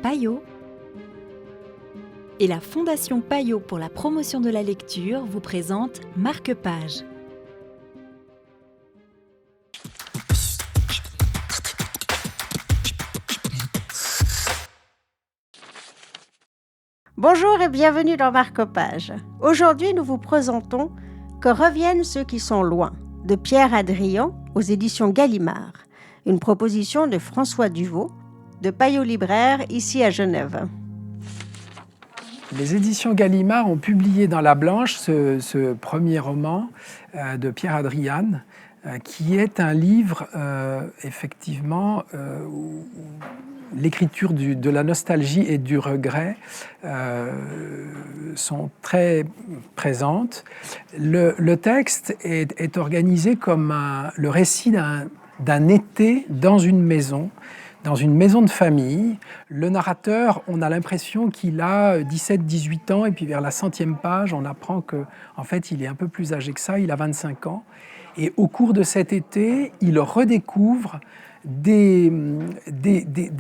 Payot et la Fondation Payot pour la promotion de la lecture vous présente Marque-Page. Bonjour et bienvenue dans Marque-Page. Aujourd'hui, nous vous présentons « Que reviennent ceux qui sont loin » de Pierre Hadrian aux éditions Gallimard, une proposition de François Duvaux, de Payot Libraire, ici à Genève. Les éditions Gallimard ont publié dans La Blanche ce premier roman de Pierre Hadrian, qui est un livre, effectivement, où l'écriture de la nostalgie et du regret sont très présentes. Le texte est organisé comme le récit d'un été dans une maison de famille. Le narrateur, on a l'impression qu'il a 17-18 ans, et puis vers la 100e page, on apprend qu'en fait, il est un peu plus âgé que ça, il a 25 ans. Et au cours de cet été, il redécouvre des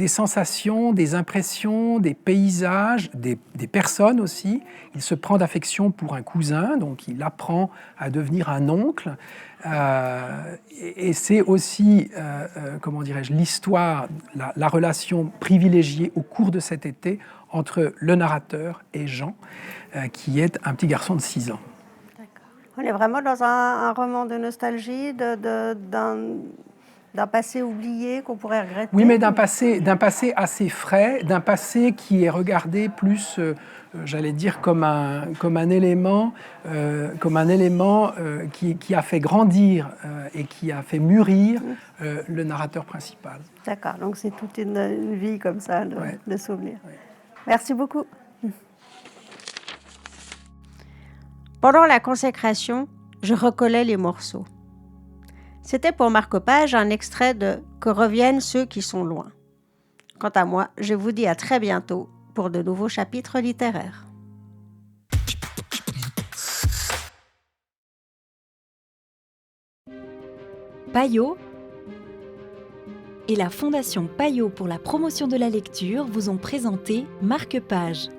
sensations, des impressions, des paysages, des personnes aussi. Il se prend d'affection pour un cousin, donc il apprend à devenir un oncle. Et c'est aussi, comment dirais-je, l'histoire, la relation privilégiée au cours de cet été entre le narrateur et Jean, qui est un petit garçon de 6 ans. On est vraiment dans un roman de nostalgie, d'un passé oublié qu'on pourrait regretter. Oui, mais d'un passé assez frais, d'un passé qui est regardé plus, j'allais dire, comme un élément qui a fait grandir et qui a fait mûrir le narrateur principal. D'accord, donc c'est toute une vie comme ça de souvenirs. Ouais. Merci beaucoup. Pendant la consécration, je recollais les morceaux. C'était pour Marque-Page un extrait de « Que reviennent ceux qui sont loin ». Quant à moi, je vous dis à très bientôt pour de nouveaux chapitres littéraires. Payot et la Fondation Payot pour la promotion de la lecture vous ont présenté Marque-Page.